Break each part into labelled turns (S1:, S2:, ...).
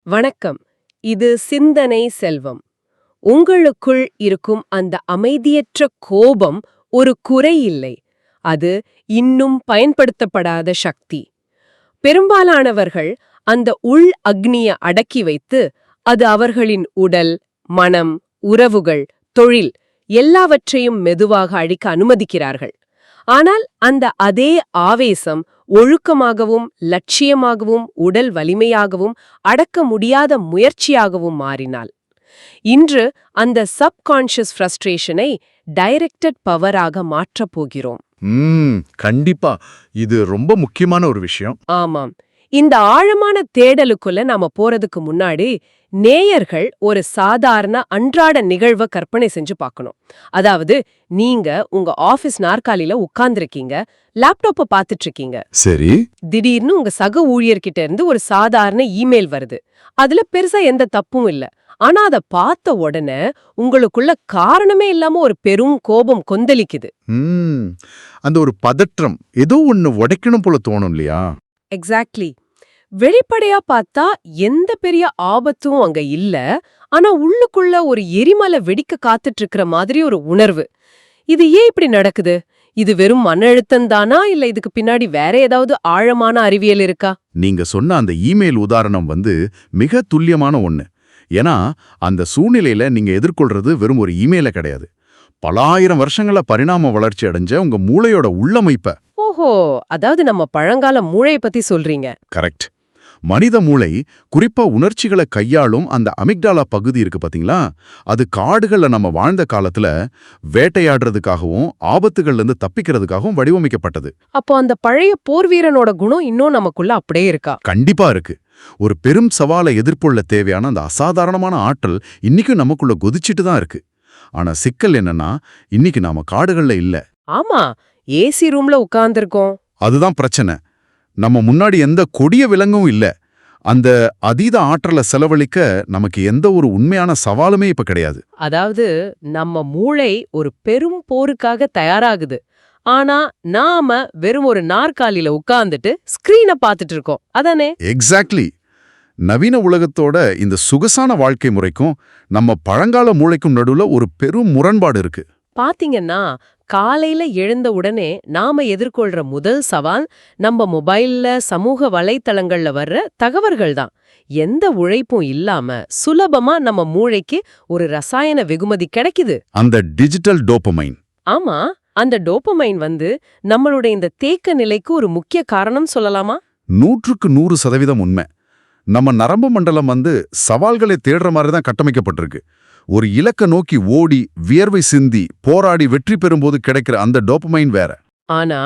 S1: வணக்கம். இது சிந்தனை செல்வம். உங்களுக்குள் இருக்கும் அந்த அமைதியற்ற கோபம் ஒரு குறை இல்லை. அது இன்னும் பயன்படுத்தப்படாத சக்தி. பெரும்பாலானவர்கள் அந்த உள் அக்னிய அடக்கி வைத்து, அது அவர்களின் உடல், மனம், உறவுகள், தொழில் எல்லாவற்றையும் மெதுவாக அழிக்க அனுமதிக்கிறார்கள். ஆனால் அந்த அதே ஆவேசம் ஒழுக்கமாகவும் லட்சியமாகவும் உடல் வலிமையாகவும் அடக்க முடியாத முயற்சியாகவும் மாறினாள். இன்று அந்த சப்கான்ஷியஸ் ஃப்ரஸ்ட்ரேஷனை டைரக்டட் பவராக மாற்றப் போகிறோம்.
S2: கண்டிப்பா. இது ரொம்ப முக்கியமான ஒரு விஷயம்.
S1: ஆமாம். இந்த ஆழமான தேடலுக்குள்ள நாம போறதுக்கு முன்னாடி நேயர்கள் ஒரு சாதாரண அன்றாட நிகழ்வை கற்பனை செஞ்சு பார்க்கணும். அதாவது நீங்க உங்க ஆபீஸ் நாற்காலியில உட்கார்ந்திருக்கீங்க, லேப்டாப்ப பாத்துட்டு இருக்கீங்க.
S2: சரி.
S1: திடீர்னு உங்க சக ஊழியர்கிட்ட இருந்து ஒரு சாதாரண இமெயில் வருது. அதுல பெருசா எந்த தப்பும் இல்ல. ஆனா அத பார்த்த உடனே உங்களுக்குள்ள காரணமே இல்லாம ஒரு பெரும் கோபம் கொந்தளிக்குது.
S2: அந்த ஒரு பதற்றம், ஏதோ ஒன்னு உடைக்கணும் போல தோணும் இல்லையா?
S1: எக்ஸாக்ட்லி. வெளிப்படையா பார்த்தா எந்த பெரிய ஆபத்தும் அங்க இல்ல. ஆனா உள்ளுக்குள்ள ஒரு எரிமலை வெடிக்க காத்துட்டு இருக்கிற மாதிரி ஒரு உணர்வு. இது ஏன் இப்படி நடக்குது? இது வெறும் மன அழுத்தம் தானா, இல்ல இதுக்கு பின்னாடி வேற ஏதாவது ஆழமான அறிவியல் இருக்கா?
S2: நீங்க சொன்ன அந்த இமெயில் உதாரணம் மிக துல்லியமான ஒண்ணு. ஏன்னா அந்த சூழ்நிலையில நீங்க எதிர்கொள்றது வெறும் ஒரு இமெயில கிடையாது. பலாயிரம் வருஷங்கள பரிணாம வளர்ச்சி அடைஞ்ச உங்க மூளையோட உள்ளமைப்ப.
S1: ஓஹோ, அதாவது நம்ம பழங்கால மூளைய பத்தி சொல்றீங்க.
S2: கரெக்ட். மனித மூளை குறிப்பா உணர்ச்சிகளை கையாளும் அந்த அமிக்டாலா பகுதி இருக்கு பாத்தீங்களா? அது காடுகள்ல நம்ம வாழ்ந்த காலத்துல வேட்டையாடுறதுக்காகவும் ஆபத்துகள்ல இருந்து தப்பிக்கிறதுக்காகவும் வடிவமைக்கப்பட்டது.
S1: அப்போ அந்த பழைய போர் வீரனோட குணம் இன்னும் நமக்குள்ள அப்படியே இருக்கா?
S2: கண்டிப்பா இருக்கு. ஒரு பெரும் சவாலை எதிர்கொள்ள தேவையான அந்த அசாதாரணமான ஆற்றல் இன்னைக்கும் நமக்குள்ள கொதிச்சிட்டு தான் இருக்கு. ஆனா சிக்கல் என்னன்னா, இன்னைக்கு நாம காடுகள்ல இல்ல.
S1: ஆமா, ஏசி ரூம்ல உட்கார்ந்திருக்கோம்.
S2: அதுதான் பிரச்சனை. நம்ம முன்னாடி எந்த கொடிய விலங்கும் இல்ல. அந்த அதீத ஆற்றலை செலவழிக்க நமக்கு எந்த ஒரு உண்மையான சவாலுமே இப்ப கிடையாது.
S1: அதாவது நம்ம மூளை ஒரு பெரும் போருக்காக தயாராகுது. ஆனா நாம வெறும் ஒரு நாற்காலியில உட்கார்ந்துட்டு ஸ்கிரீனை பார்த்துட்டு இருக்கோம். அதானே?
S2: எக்ஸாக்ட்லி. நவீன உலகத்தோட இந்த சொகுசான வாழ்க்கை முறைக்கும் நம்ம பழங்கால மூளைக்கும் நடுவுல ஒரு பெரும் முரண்பாடு இருக்கு.
S1: பாத்தீங்கன்னா, காலையில எழுந்த உடனே நாம எதிர்கொள்ற முதல் சவால் நம்ம மொபைல்ல, சமூக வலைத்தளங்கள்ல வர்ற தகவல்கள் தான். எந்த உழைப்பும் இல்லாம சுலபமா நம்ம மூளைக்கு ஒரு ரசாயன வெகுமதி கிடைக்குது.
S2: அந்த டிஜிட்டல் டோபமைன்.
S1: ஆமா, அந்த டோபமைன் நம்மளுடைய இந்த தேக்க நிலைக்கு ஒரு முக்கிய காரணம் சொல்லலாமா?
S2: 100% உண்மை. நம்ம நரம்பு மண்டலம் சவால்களை தேடுற மாதிரி தான் கட்டமைக்கப்பட்டிருக்கு. ஒரு இலக்க நோக்கி ஓடி வியர்வை சிந்தி போராடி வெற்றி பெறும்போது கிடைக்கிற அந்த டோபமைன் வேற.
S1: ஆனா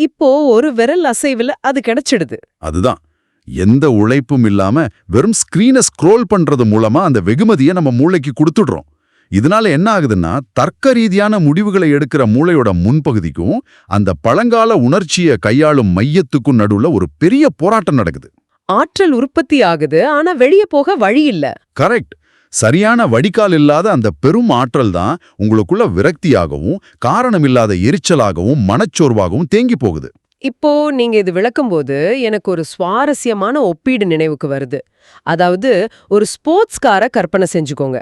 S1: இப்போ ஒரு விரல் அசைவுல அது கிடைச்சிடுது.
S2: அதுதான், எந்த உழைப்பும் இல்லாம வெறும் ஸ்கிரீனை ஸ்க்ரோல் பண்றது மூலமா அந்த வெகுமதியை நம்ம மூளைக்கு கொடுத்துடுறோம். இதனால என்ன ஆகுதுன்னா, தர்க்க ரீதியான முடிவுகளை எடுக்கிற மூளையோட முன்பகுதிக்கும் அந்த பழங்கால உணர்ச்சியை கையாளும் மையத்துக்கும் நடுவுல ஒரு பெரிய போராட்டம் நடக்குது.
S1: ஆற்றல் உற்பத்தி ஆகுது, ஆனா வெளியே போக வழி இல்ல.
S2: கரெக்ட். சரியான வடிகால் இல்லாத அந்த பெரும் ஆற்றல் தான் உங்களுக்குள்ள விரக்தியாகவும் காரணமில்லாத எரிச்சலாகவும் மனச்சோர்வாகவும் தேங்கி போகுது.
S1: இப்போ நீங்க இது விளக்கும்போது எனக்கு ஒரு சுவாரஸ்யமான ஒப்பீடு நினைவுக்கு வருது. அதாவது ஒரு ஸ்போர்ட்ஸ்கார கற்பனை செஞ்சுக்கோங்க.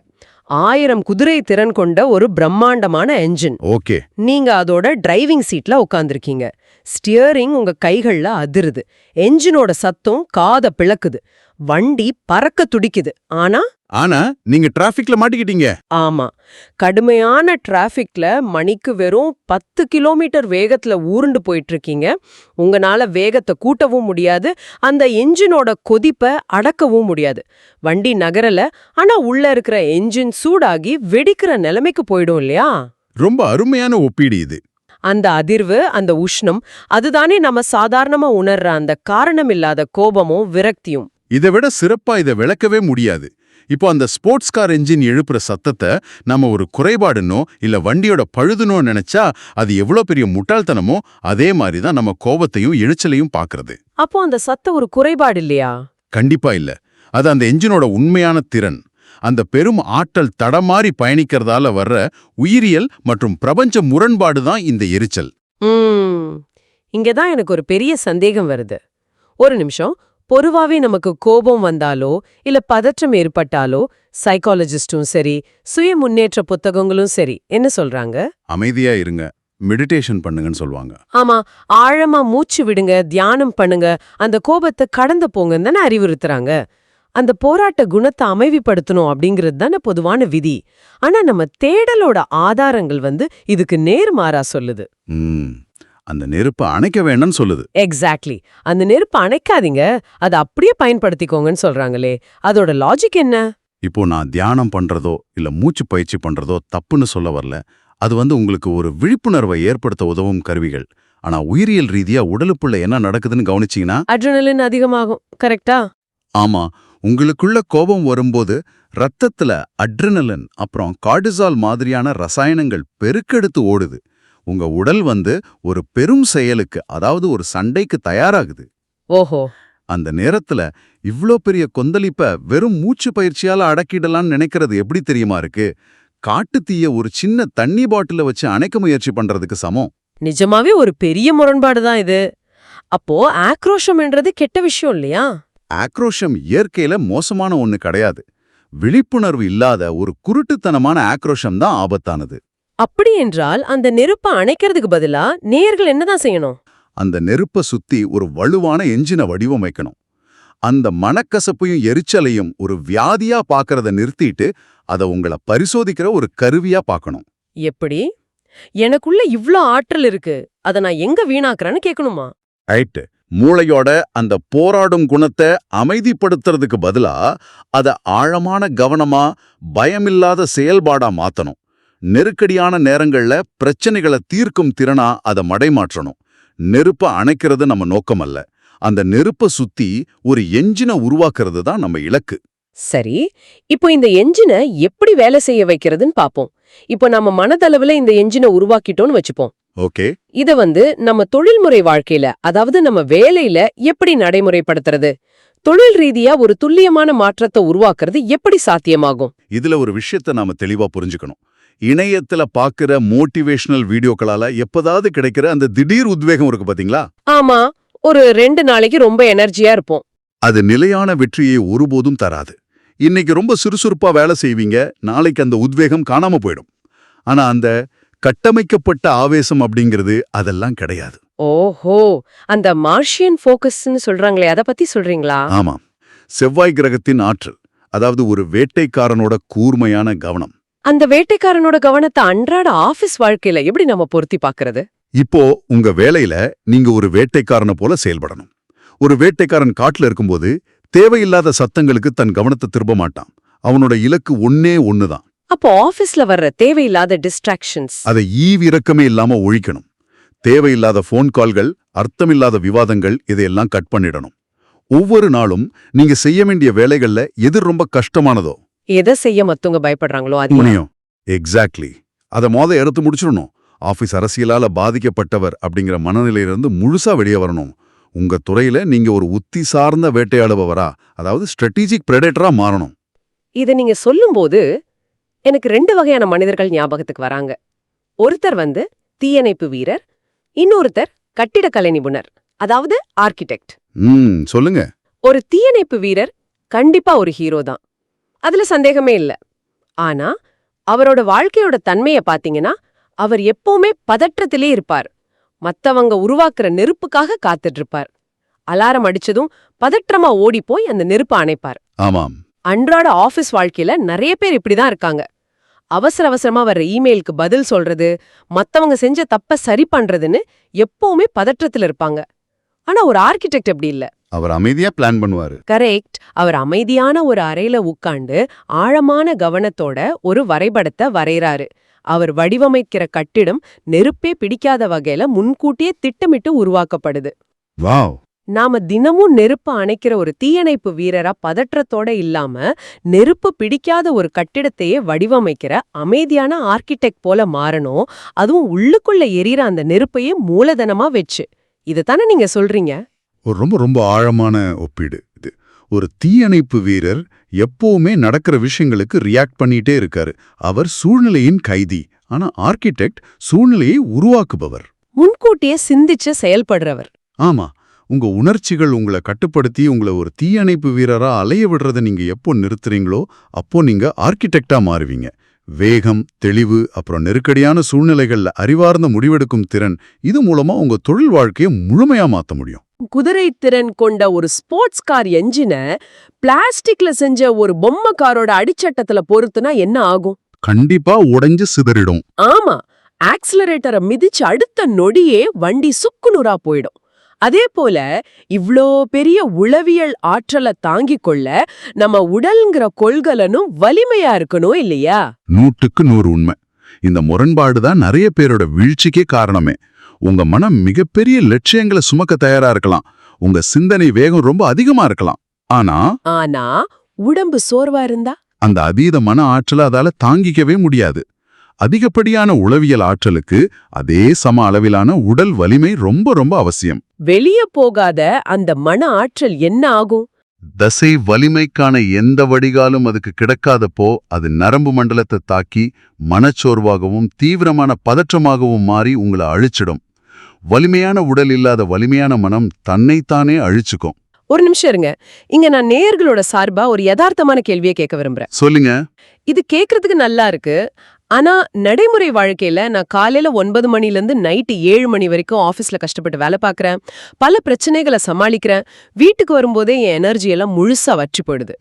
S1: 1000 குதிரை திறன் கொண்ட ஒரு பிரம்மாண்டமான என்ஜின்.
S2: ஓகே.
S1: நீங்க அதோட டிரைவிங் சீட்ல உட்கார்ந்திருக்கீங்க. ஸ்டியரிங் உங்க கைகள்ல அதிருது. என்ஜினோட சத்தம் காத பிளக்குது. வண்டி பறக்க துடிக்குது. ஆனா
S2: நீங்க டிராஃபிக்ல மாட்டிக்கிட்டீங்க.
S1: ஆமா, கடுமையான டிராஃபிக்ல மணிக்கு வெறும் 10 கிலோமீட்டர் வேகத்துல ஊருண்டு போயிட்டு இருக்கீங்க. உங்களால வேகத்தை கூட்டவும் முடியாது, அந்த என்ஜினோட கொதிப்பை அடக்கவும் முடியாது. வண்டி நகரல, ஆனா உள்ள இருக்கிற என்ஜின் சூடாகி வெடிக்கிற நிலைமைக்கு போயிடும் இல்லையா?
S2: ரொம்ப அருமையான ஒப்பீடு இது.
S1: அந்த அதிர்வு, அந்த உஷ்ணம், அதுதானே நம்ம சாதாரணமா உணர்ற அந்த காரணமில்லாத கோபமும் விரக்தியும்.
S2: இதை விட சிறப்பா இதை விளக்கவே முடியாது. இப்போ அந்த ஸ்போர்ட்ஸ் கார் என்ஜின் எழுப்புற சத்தத்தை நம்ம ஒரு குறைபாடுனோ இல்ல வண்டியோட பழுதுனோ நினைச்சா அது எவ்வளவு பெரிய முட்டாள்தனமோ, அதே மாதிரி தான் நம்ம கோபத்தையும் எழுச்சலையும் பாக்குறது.
S1: அப்போ அந்த சத்தம் ஒரு குறைபாடு இல்லையா?
S2: கண்டிப்பா இல்ல. அது அந்த என்ஜினோட உண்மையான திறன். அந்த பெரும் ஆற்றல் தடமாறி பயணிக்கிறதால வர்ற உயிரியல் மற்றும் பிரபஞ்ச முரண்பாடு தான் இந்த எரிச்சல்.
S1: இங்கதான் எனக்கு ஒரு பெரிய சந்தேகம் வருது. ஒரு நிமிஷம், பொதுவாவே நமக்கு கோபம் வந்தாலோ இல்ல பதற்றம் ஏற்பட்டாலோ சைக்காலஜிஸ்டும் சரி சுய முன்னேற்ற புத்தகங்களும் சரி என்ன சொல்றாங்க?
S2: அமைதியா இருங்க, மெடிடேஷன் பண்ணுங்கன்னு சொல்லுவாங்க.
S1: ஆமா, ஆழமா மூச்சு விடுங்க, தியானம் பண்ணுங்க, அந்த கோபத்தை கடந்து போங்கன்னு தானே அறிவுறுத்துறாங்க. அந்த போராட்ட குணத்தை அமைதிப்படுத்தணும் அப்படிங்கிறது தானே பொதுவான விதி. ஆனா நம்ம தேடலோட ஆதாரங்கள் இதுக்கு நேர்மாறா சொல்லுது.
S2: அந்த நெருப்பை அணைக்க வேணும்னு சொல்லுது.
S1: எக்ஸாக்ட்லி. அந்த நெருப்பை அணைக்காதீங்க, அதை அப்படியே பயன்படுத்திக்கோங்கன்னு சொல்றாங்களே, அதோட லாஜிக் என்ன?
S2: இப்போ நான் தியானம் பண்றதோ இல்ல மூச்சு பயிற்சி பண்றதோ தப்புன்னு சொல்ல வரல. அது உங்களுக்கு ஒரு விழிப்புணர்வை ஏற்படுத்த உதவும் கருவிகள். ஆனா உயிரியல் ரீதியா உடலுக்குள்ள என்ன நடக்குதுன்னு கவனிச்சீங்கன்னா
S1: அட்ரினலின் அதிகமாகும். கரெக்டா?
S2: ஆமா, உங்களுக்குள்ள கோபம் வரும்போது ரத்தத்துல அட்ரினலின் அப்புறம் கார்டிசால் மாதிரியான ரசாயனங்கள் பெருக்கெடுத்து ஓடுது. உங்க உடல் ஒரு பெரும் செயலுக்கு, அதாவது ஒரு சண்டைக்கு தயாராகுது.
S1: ஓஹோ.
S2: அந்த நேரத்துல இவ்ளோ பெரிய கொந்தளிப்ப வெறும் மூச்சு பயிற்சியால அடக்கிடலாம்னு நினைக்கிறது எப்படி தெரியுமா இருக்கு? காட்டு தீய ஒரு சின்ன தண்ணி பாட்டில வச்சு அணைக்க முயற்சி பண்றதுக்கு சமம்.
S1: நிஜமாவே ஒரு பெரிய முரண்பாடு தான் இது. அப்போ ஆக்ரோஷம்ன்றது கெட்ட விஷயம் இல்லையா?
S2: ஆக்ரோஷம் இயற்கையில மோசமான ஒண்ணு கிடையாது. விழிப்புணர்வு இல்லாத ஒரு குருட்டுத்தனமான ஆக்ரோஷம் தான் ஆபத்தானது.
S1: அப்படி என்றால் அந்த நெருப்பை அணைக்கிறதுக்கு பதிலா நேயர்கள் என்னதான் செய்யணும்?
S2: அந்த நெருப்ப சுத்தி ஒரு வலுவான எஞ்சினை வடிவமைக்கணும். அந்த மனக்கசப்பையும் எரிச்சலையும் ஒரு வியாதியா பாக்கறத நிறுத்திட்டு அதை உங்களை பரிசோதிக்கிற ஒரு கருவியா பார்க்கணும்.
S1: எப்படி? எனக்குள்ள இவ்ளோ ஆற்றல் இருக்கு, அதை நான் எங்க வீணாக்குறேன்னு கேட்கணுமா?
S2: ரைட்டு. மூளையோட அந்த போராடும் குணத்தை அமைதிப்படுத்துறதுக்கு பதிலா அதை ஆழமான கவனமா பயமில்லாத செயல்பாடா மாத்தணும். நெருக்கடியான நேரங்கள்ல பிரச்சனைகளை தீர்க்கும் திறனா அதை மடைமாற்றணும். நெருப்ப அணைக்கிறது நம்ம நோக்கம் அல்ல. அந்த நெருப்ப சுத்தி ஒரு எஞ்சினை உருவாக்குறது தான் நம்ம இலக்கு.
S1: சரி, இப்போ இந்த எஞ்சினை எப்படி வேலை செய்ய வைக்கிறதுன்னு பாப்போம். இப்போ நம்ம மனதளவுல இந்த எஞ்சினை உருவாக்கிட்டோம்னு வச்சுப்போம்.
S2: ஓகே.
S1: இத நம்ம தொழில்முறை வாழ்க்கையில, அதாவது நம்ம வேலையில எப்படி நடைமுறைப்படுத்துறது? தொழில் ரீதியா ஒரு துல்லியமான மாற்றத்தை உருவாக்குறது எப்படி சாத்தியமாகும்?
S2: இதுல ஒரு விஷயத்தை நாம தெளிவா புரிஞ்சுக்கணும். இணையத்துல பாக்குற மோட்டிவேஷனல் வீடியோக்களால எப்பதாவது கிடைக்கிற அந்த திடீர் உத்வேகம் இருக்கு பாத்தீங்களா?
S1: ஆமா, ஒரு 2 நாளைக்கு ரொம்ப எனர்ஜியா இருப்போம்.
S2: அது நிலையான வெற்றியை ஒருபோதும் தராது. இன்னைக்கு ரொம்ப சுறுசுறுப்பா வேலை செய்வீங்க, நாளைக்கு அந்த உத்வேகம் காணாம போயிடும். ஆனா அந்த கட்டமைக்கப்பட்ட ஆவேசம் அப்படிங்கிறது அதெல்லாம் கிடையாது.
S1: ஓஹோ, அந்த மார்ஷியன் ஃபோக்கஸ்னு சொல்றாங்களே, அத பத்தி சொல்றீங்களா?
S2: ஆமாம். செவ்வாய் கிரகத்தின் ஆற்றல், அதாவது ஒரு வேட்டைக்காரனோட கூர்மையான கவனம்.
S1: அந்த வேட்டைக்காரனோட கவனத்தை அன்றாட ஆபீஸ் வாழ்க்கையில எப்படி நம்ம பொருத்தி பாக்குறது?
S2: இப்போ உங்க வேலையில நீங்க ஒரு வேட்டைக்காரனை போல செயல்படணும். ஒரு வேட்டைக்காரன் காட்டுல இருக்கும்போது தேவையில்லாத சத்தங்களுக்கு தன் கவனத்தை திரும்ப மாட்டான். அவனோட இலக்கு ஒண்ணுதான்.
S1: அப்போ ஆபீஸ்ல வர்ற தேவையில்லாத டிஸ்ட்ராக்ஷன்ஸ்
S2: அதை ஈவிரக்கமே இல்லாம ஒழிக்கணும். தேவையில்லாத போன் கால்கள், அர்த்தமில்லாத விவாதங்கள், இதையெல்லாம் கட் பண்ணிடணும். ஒவ்வொரு நாளும் நீங்க செய்ய வேண்டிய வேலைகள்ல எது ரொம்ப கஷ்டமானதோ,
S1: எதை செய்ய மத்தவங்க பயப்படுறாங்களோ அது
S2: முடியும். எக்ஸாக்ட்லி. அதை எடுத்து முடிச்சிடணும். ஆபீஸ் அரசியலால பாதிக்கப்பட்டவர் அப்படிங்கிற மனநிலையிலிருந்து முழுசா வெளியே வரணும். உங்க துறையில நீங்க ஒரு உத்தி சார்ந்த வேட்டையாடுபவரா, அதாவது ஸ்ட்ராட்டஜிக் பிரெடேட்டரா மாறணும்.
S1: இத நீங்க சொல்லும்போது எனக்கு 2 வகையான மனிதர்கள் ஞாபகத்துக்கு வராங்க. ஒருத்தர் தீயணைப்பு வீரர், இன்னொருத்தர் கட்டிடக்கலை நிபுணர், அதாவது ஆர்கிடெக்ட்.
S2: சொல்லுங்க.
S1: ஒரு தீயணைப்பு வீரர் கண்டிப்பா ஒரு ஹீரோ தான், அதுல சந்தேகமே இல்ல. ஆனா அவரோட வாழ்க்கையோட தன்மைய பாத்தீங்கன்னா அவர் எப்பவுமே பதற்றத்திலே இருப்பார். மத்தவங்க உருவாக்குற நெருப்புக்காக காத்துட்டு இருப்பார். அலாரம் அடிச்சதும் பதற்றமா ஓடி போய் அந்த நெருப்பை அணைப்பார்.
S2: ஆமாம்.
S1: அன்றாட ஆபீஸ் வாழ்க்கையில நிறைய பேர் இப்படிதான் இருக்காங்க. அவசர அவசரமா வர்ற இமெயிலுக்கு பதில் சொல்றது, மத்தவங்க செஞ்ச தப்ப சரி பண்றதுன்னு எப்பவுமே பதற்றத்துல இருப்பாங்க. ஆனா ஒரு ஆர்கிடெக்ட் அப்படி இல்ல.
S2: அவர் அமைதியா பிளான் பண்ணுவாரு.
S1: கரெக்ட். அவர் அமைதியான ஒரு அறையில உட்கார்ந்து ஆழமான கவனத்தோட ஒரு வரைபடத்தை வரையறாரு. அவர் வடிவமைக்கிற கட்டிடம் நெருப்பே பிடிக்காத வகையில முன்கூட்டியே திட்டமிட்டு உருவாக்கப்படுது.
S2: வாவ்.
S1: நாம தினமும் நெருப்பு அணைக்கிற ஒரு தீயணைப்பு வீரரா பதற்றத்தோட இல்லாம நெருப்பு பிடிக்காத ஒரு கட்டிடத்தையே வடிவமைக்கிற அமைதியான ஆர்கிடெக்ட் போல மாறணும். அதுவும் உள்ளுக்குள்ள எரியற அந்த நெருப்பையே மூலதனமா வச்சு. இதுதானே நீங்க சொல்றீங்க?
S2: ஒரு ரொம்ப ரொம்ப ஆழமான ஒப்பீடு இது. ஒரு தீயணைப்பு வீரர் எப்பவுமே நடக்கிற விஷயங்களுக்கு ரியாக்ட் பண்ணிட்டே இருக்காரு. அவர் சூழ்நிலையின் கைதி. ஆனா ஆர்கிடெக்ட் சூழ்நிலையை உருவாக்குபவர்,
S1: முன்கூட்டியே சிந்திச்சு செயல்படுறவர்.
S2: ஆமா. உங்க உணர்ச்சிகள் உங்களை கட்டுப்படுத்தி உங்களை ஒரு தீயணைப்பு வீரரா அலைய விடுறதை நீங்க எப்போ நிறுத்துறீங்களோ அப்போ நீங்க ஆர்கிடெக்டா மாறுவீங்க. வேகம், தெளிவு, அப்புறம் நெருக்கடியான சூழ்நிலைகள்ல அறிவார்ந்த முடிவெடுக்கும் திறன், இது மூலமா உங்க தொழில் வாழ்க்கையை முழுமையா மாத்த முடியும்.
S1: குதிரை திறன் கொண்ட ஒரு ஸ்போர்ட்ஸ் கார் என்ஜின பிளாஸ்டிக்ல செஞ்ச ஒரு பொம்மை காரோட அடிச்சட்டத்துல பொறுத்துனா என்ன ஆகும்?
S2: கண்டிப்பா உடைஞ்சு சிதறிடும்.
S1: ஆமா, ஆக்சிலரேட்டரை மிதிச்சு அடுத்த நொடியே வண்டி சுக்குநூறா போயிடும். அதே போல இவ்ளோ பெரிய உளவியல் ஆற்றலை தாங்கிக் கொள்ள நம்ம உடல்ங்கிற கொள்கலனும் வலிமையா இருக்கணும் இல்லையா?
S2: 100க்கு 100 உண்மை. இந்த முரண்பாடு தான் நிறைய பேரோட வீழ்ச்சிக்கே காரணமே. உங்க மனம் மிகப்பெரிய லட்சியங்களை சுமக்க தயாரா இருக்கலாம், உங்க சிந்தனை வேகம் ரொம்ப அதிகமா இருக்கலாம். ஆனா
S1: உடம்பு சோர்வா இருந்தா
S2: அந்த அதீத மன ஆற்றலை அதால தாங்கிக்கவே முடியாது. அதிகப்படியான உளவியல் ஆற்றலுக்கு அதே சம அளவிலான உடல் வலிமை ரொம்ப ரொம்ப அவசியம்.
S1: வெளிய போகாத அந்த மன ஆற்றல் என்ன ஆகும்?
S2: தசை வலிமைக்கான எந்த வடிகாலும் அதுக்கு கிடைக்காதப்போ அது நரம்பு மண்டலத்தை தாக்கி மனச்சோர்வாகவும் தீவிரமான பதற்றமாகவும் மாறி உங்களை அழிச்சிடும். வலிமையான உடல் இல்லாத வலிமையான மனம் தன்னைத்தானே அழிச்சுக்கும்.
S1: ஒரு நிமிஷம் இருங்க. இங்க நான் நேயர்களோட சார்பா ஒரு யதார்த்தமான கேள்வியை கேட்க விரும்புறேன்.
S2: சொல்லுங்க.
S1: இது கேக்குறதுக்கு நல்லா இருக்கு. ஆனா நடைமுறை வாழ்க்கையில நான் காலையில 9 மணிலேருந்து நைட்டு 7 மணி வரைக்கும் ஆபீஸ்ல கஷ்டப்பட்டு வேலை பார்க்கறேன். பல பிரச்சனைகளை சமாளிக்கிறேன். வீட்டுக்கு வரும்போதே என் எனர்ஜி எல்லாம் முழுசா வற்றி போயிடுது.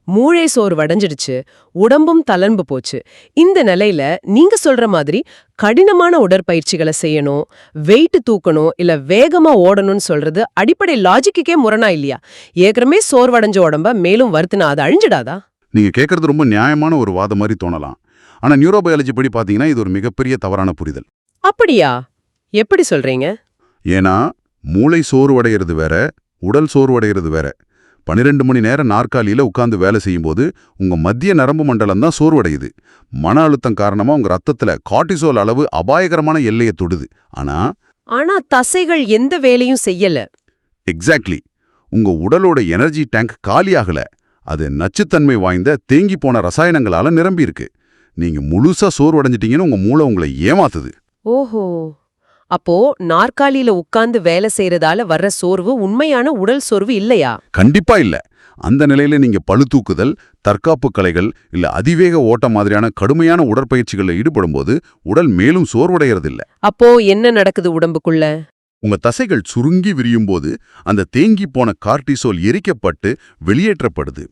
S1: மூளை சோறு வடைஞ்சிடுச்சு, உடம்பும் தளர்ந்து போச்சு. இந்த நிலையில நீங்க சொல்ற மாதிரி கடினமான உடற்பயிற்சிகளை செய்யணும், வெயிட் தூக்கணும், இல்ல வேகமா ஓடணும்னு சொல்றது அடிப்படை லாஜிக்குக்கே முரணா இல்லையா? ஏற்கனவே சோர்வடைஞ்ச உடம்ப மேலும் வருத்தினா அது அழிஞ்சிடாதா?
S2: நீங்க கேட்கறது ரொம்ப நியாயமான ஒரு வாதம் மாதிரி தோணலாம். ஆனா நியூரோபயாலஜி படி பாத்தீங்கன்னா இது ஒரு மிகப்பெரிய தவறான புரிதல்.
S1: அப்படியா? எப்படி சொல்றீங்க?
S2: ஏன்னா மூளை சோர்வடைகிறது வேற, உடல் சோர்வடைகிறது வேற. 12 மணி நேரம் நாற்காலியில உட்கார்ந்து வேலை செய்யும்போது உங்க மத்திய நரம்பு மண்டலம் தான் சோர்வடையுது. மன அழுத்தம் காரணமா உங்க ரத்தத்துல கார்டிசோல் அளவு அபாயகரமான எல்லையை தொடுது.
S1: ஆனா தசைகள் எந்த வேலையும் செய்யல.
S2: எக்ஸாக்ட்லி. உங்க உடலோட எனர்ஜி டேங்க் காலியாகல. அது நச்சுத்தன்மை வாய்ந்த தேங்கி போன ரசாயனங்களால நிரம்பி இருக்கு. நீங்க முழுசா சோர்வடைஞ்சிட்டீங்கன்னு உங்க மூளை உங்களை ஏமாத்துது.
S1: ஓஹோ, அப்போ நாற்காலியில உட்கார்ந்து வேலை செய்யறதால வர்ற சோர்வு உண்மையான உடல் சோர்வு இல்லையா?
S2: கண்டிப்பா இல்ல. அந்த நிலையில நீங்க பளு தூக்குதல், தற்காப்பு கலைகள் இல்ல அதிவேக ஓட்டம் மாதிரியான கடுமையான உடற்பயிற்சிகளில் ஈடுபடும்போது உடல் மேலும் சோர்வடைகிறதில்ல.
S1: அப்போ என்ன நடக்குது உடம்புக்குள்ள?
S2: உங்க தசைகள் சுருங்கி விரியும் போது அந்த தேங்கி போன கார்டிசோல் எரிக்கப்பட்டு வெளியேற்றப்படுது.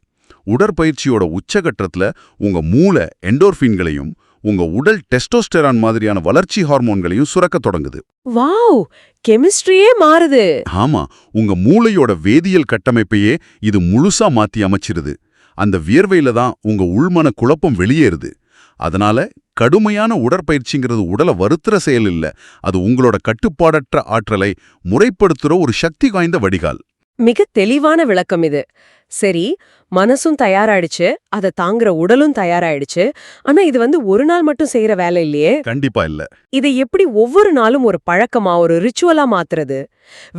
S2: உடற்பயிற்சியோட உச்சகட்டத்துல உங்க மூளை எண்டோர்ஃபின்களையும் உங்க உடல் டெஸ்டோஸ்டெரான் மாதிரியான வளர்ச்சி ஹார்மோன்களையும் சுரக்க தொடங்குது.
S1: வாவ், கெமிஸ்ட்ரியே மாறுது.
S2: ஆமா, உங்க மூளையோட வேதியியல் கட்டமைப்பையே இது முழுசா மாத்தி அமைச்சிருது. அந்த வியர்வையில தான் உங்க உள்மன குழப்பம் வெளியேறுது. அதனால கடுமையான உடற்பயிற்சிங்கிறது உடலை வருத்துற செயல் இல்ல, அது உங்களோட கட்டுப்பாடற்ற ஆற்றலை முறைப்படுத்துற ஒரு சக்தி வாய்ந்த வடிகால்.
S1: மிக தெளிவான விளக்கம் இது. சரி, மனசும் தயாராயிடுச்சு, அதை தாங்குற உடலும் தயாராயிடுச்சு. ஆனா இது ஒரு நாள் மட்டும் செய்யற வேலை இல்லையே.
S2: கண்டிப்பா இல்ல.
S1: இதை எப்படி ஒவ்வொரு நாளும் ஒரு பழக்கமா, ஒரு ரிச்சுவலா மாத்துறது?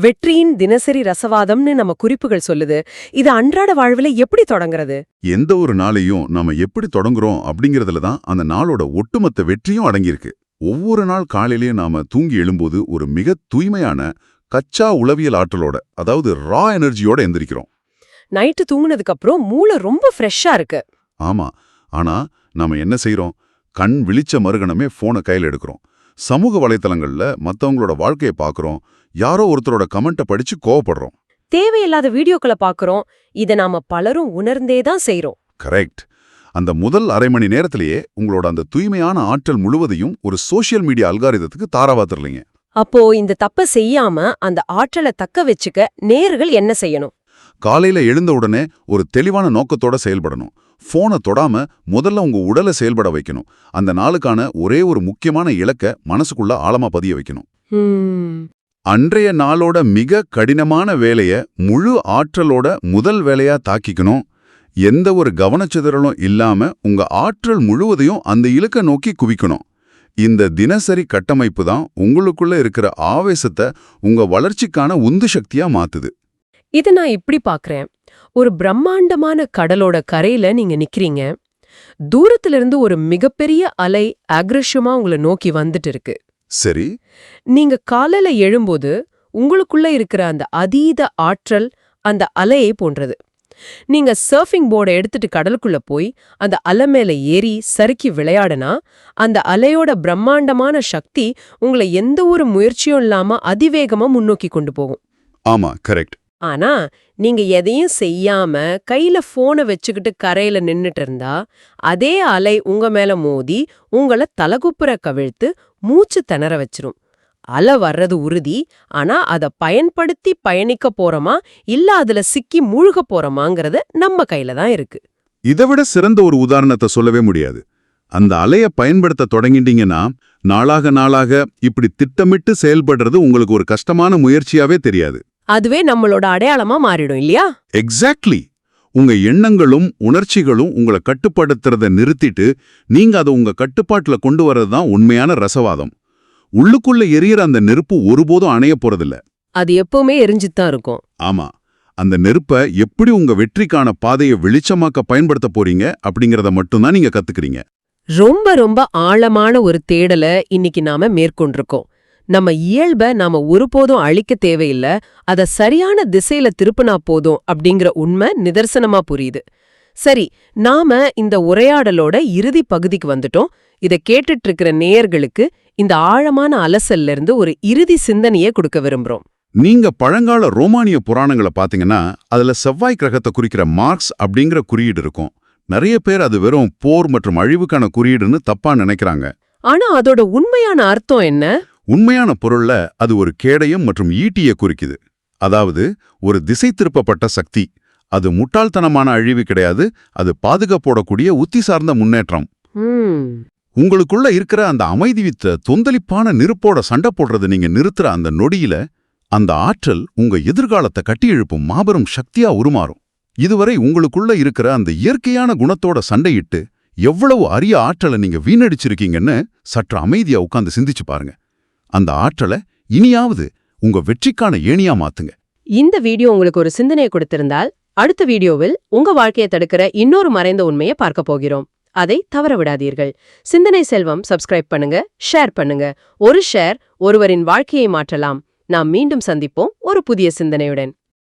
S1: வெற்றியின் தினசரி ரசவாதம்னு நம்ம குறிப்புகள் சொல்லுது. இது அன்றாட வாழ்வுல எப்படி தொடங்குறது?
S2: எந்த ஒரு நாளையும் நாம எப்படி தொடங்குறோம் அப்படிங்கறதுல தான் அந்த நாளோட ஒட்டுமொத்த வெற்றியும் அடங்கியிருக்கு. ஒவ்வொரு நாள் காலையிலேயே நாம தூங்கி எழும்போது ஒரு மிக தூய்மையான கச்சா உளவியல் ஆற்றலோட, அதாவது ரா எனர்ஜியோட எந்திரிக்கிறோம்.
S1: நைட்டு தூங்குனதுக்கு அப்புறம் மூளை ரொம்ப ஃப்ரெஷ்ஷா இருக்கு.
S2: ஆமா, ஆனா நாம என்ன செய்யறோம்? கண் விழிச்ச மறுகணமே போனை கையில் எடுக்கிறோம். சமூக வலைத்தளங்கள்ல மத்தவங்களோட வாழ்க்கையை பார்க்கறோம். யாரோ ஒருத்தரோட கமெண்ட்டை படிச்சு கோவப்படுறோம்.
S1: தேவையில்லாத வீடியோக்களை பார்க்கறோம். இதை நாம பலரும் உணர்ந்தே தான் செய்றோம்.
S2: கரெக்ட். அந்த முதல் அரை மணி நேரத்திலேயே உங்களோட அந்த தூய்மையான ஆற்றல் முழுவதையும் ஒரு சோஷியல் மீடியா அல்காரிதத்துக்கு தாராவாத்துறீங்க.
S1: அப்போ இந்த தப்ப செய்யாம அந்த ஆற்றலை தக்க வச்சுக்க நேயர்கள் என்ன செய்யணும்?
S2: காலையில எழுந்த உடனே ஒரு தெளிவான நோக்கத்தோட செயல்படணும். போனை தொடாம முதல்ல உங்க உடலை செயல்பட வைக்கணும். அந்த நாளுக்கான ஒரே ஒரு முக்கியமான இலக்க மனசுக்குள்ள ஆழமா பதிய வைக்கணும். அன்றைய நாளோட மிக கடினமான வேலைய முழு ஆற்றலோட முதல் வேலையா தாக்கிக்கணும். எந்த ஒரு கவனச்சிதறலும் இல்லாம உங்க ஆற்றல் முழுவதையும் அந்த இலக்க நோக்கி குவிக்கணும். இந்த தினசரி கட்டமைப்பு தான் உங்களுக்குள்ள இருக்கிற ஆவேசத்தை உங்க வளர்ச்சிக்கான உந்து சக்தியா மாத்துது.
S1: இதை நான் இப்படி பாக்குறேன். ஒரு பிரம்மாண்டமான கடலோட கரையில நீங்க நிக்கிறீங்க. தூரத்துல இருந்து ஒரு மிகப்பெரிய அலை அக்ரஷமா உங்களை நோக்கி வந்துட்டு இருக்கு.
S2: சரி.
S1: நீங்க காலையில எழும்போது உங்களுக்குள்ள இருக்கிற அந்த அதீத ஆற்றல் அந்த அலையை போன்றது. நீங்க சர்ஃபிங் போர்டை எடுத்துட்டு கடலுக்குள்ள போய் அந்த அலை மேல ஏறி சறுக்கி விளையாடுனா அந்த அலையோட பிரம்மாண்டமான சக்தி உங்களை எந்த ஒரு முயற்சியும் இல்லாம அதிவேகமா முன்னோக்கி கொண்டு போகும்.
S2: ஆமா, கரெக்ட்.
S1: ஆனா நீங்க எதையும் செய்யாம கையில போனை வச்சுக்கிட்டு கரையில நின்னுட்டு இருந்தா அதே அலை உங்க மேல மோதி உங்களை தலகுப்புற கவிழ்த்து மூச்சு திணற வச்சிரும். அலை வர்றது உறுதி, ஆனா அத பயன்படுத்தி பயணிக்க போறோமா இல்ல அதுல சிக்கி மூழ்க போறோமாங்கிறது நம்ம கையில தான் இருக்கு.
S2: இதை விட சிறந்த ஒரு உதாரணத்தை சொல்லவே முடியாது. அந்த அலைய பயன்படுத்த தொடங்கிட்டீங்கன்னா நாளாக இப்படி திட்டமிட்டு செயல்படுறது உங்களுக்கு ஒரு கஷ்டமான முயற்சியாவே தெரியாது.
S1: அதுவே நம்மளோட அடையாளமா மாறிடும் இல்லையா?
S2: எக்ஸாக்ட்லி. உங்க எண்ணங்களும் உணர்ச்சிகளும் உங்களை கட்டுப்படுத்துறத நிறுத்திட்டு நீங்க அதை உங்க கட்டுப்பாட்டுல கொண்டு வர்றதுதான் உண்மையான ரசவாதம். உள்ளுக்குள்ள எரியற அந்த நெருப்பு ஒருபோதும் அணைய போறதில்ல.
S1: அது எப்பவுமே எரிஞ்சுதான் இருக்கும்.
S2: ஆமா, அந்த நெருப்ப எப்படி உங்க வெற்றிக்கான பாதையை வெளிச்சமாக்க பயன்படுத்த போறீங்க அப்படிங்கறத மட்டும்தான் நீங்க கத்துக்கிறீங்க.
S1: ரொம்ப ரொம்ப ஆழமான ஒரு தேடலை இன்னைக்கு நாம மேற்கொண்டிருக்கோம். நம்ம இயல்பை நாம ஒருபோதும் அழிக்க தேவையில்லை, அத சரியான திசையில திருப்பினா போதும் அப்படிங்கிற உண்மை நிதர்சனமா புரியுது. சரி, நாம இந்த உரையாடலோட இறுதி பகுதிக்கு வந்துட்டோம். இத கேட்டுட்டு இருக்கிற நேயர்களுக்கு இந்த ஆழமான அலசல்ல இருந்து ஒரு இறுதி சிந்தனையை கொடுக்க விரும்புறோம்.
S2: நீங்க பழங்கால ரோமானிய புராணங்களை பாத்தீங்கன்னா அதுல செவ்வாய் கிரகத்தை குறிக்கிற மார்க்ஸ் அப்படிங்கிற குறியீடு இருக்கும். நிறைய பேர் அது வெறும் போர் மற்றும் அழிவுக்கான குறியீடுன்னு தப்பா நினைக்கிறாங்க.
S1: ஆனா அதோட உண்மையான அர்த்தம் என்ன?
S2: உண்மையான பொருள்ல அது ஒரு கேடயம் மற்றும் ஈட்டிய குறிக்குது. அதாவது ஒரு திசை திருப்பப்பட்ட சக்தி. அது முட்டாள்தனமான அழிவு கிடையாது, அது பாதுகாப்போடக்கூடிய உத்தி சார்ந்த முன்னேற்றம். உங்களுக்குள்ள இருக்கிற அந்த அமைதி வித்த தொந்தளிப்பான நெருப்போட சண்டை போடுறது நீங்க நிறுத்துற அந்த நொடியில அந்த ஆற்றல் உங்க எதிர்காலத்தை கட்டி எழுப்பும் மாபெரும் சக்தியா உருமாறும். இதுவரை உங்களுக்குள்ள இருக்கிற அந்த இயற்கையான குணத்தோட சண்டையிட்டு எவ்வளவு அரிய ஆற்றலை நீங்க வீணடிச்சிருக்கீங்கன்னு சற்று அமைதியா உட்கார்ந்து சிந்திச்சு பாருங்க. அந்த ஆற்றலை இனியாவது உங்க வெற்றிக்கான ஏணியா மாத்துங்க.
S1: இந்த வீடியோ உங்களுக்கு ஒரு சிந்தனையை கொடுத்திருந்தால் அடுத்த வீடியோவில் உங்க வாழ்க்கையை தடுக்கிற இன்னொரு மறைந்த உண்மையை பார்க்க போகிறோம். அதை தவற விடாதீர்கள். சிந்தனை செல்வம் சப்ஸ்கிரைப் பண்ணுங்க, ஷேர் பண்ணுங்க. ஒரு ஷேர் ஒருவரின் வாழ்க்கையை மாற்றலாம். நாம் மீண்டும் சந்திப்போம் ஒரு புதிய சிந்தனையுடன்.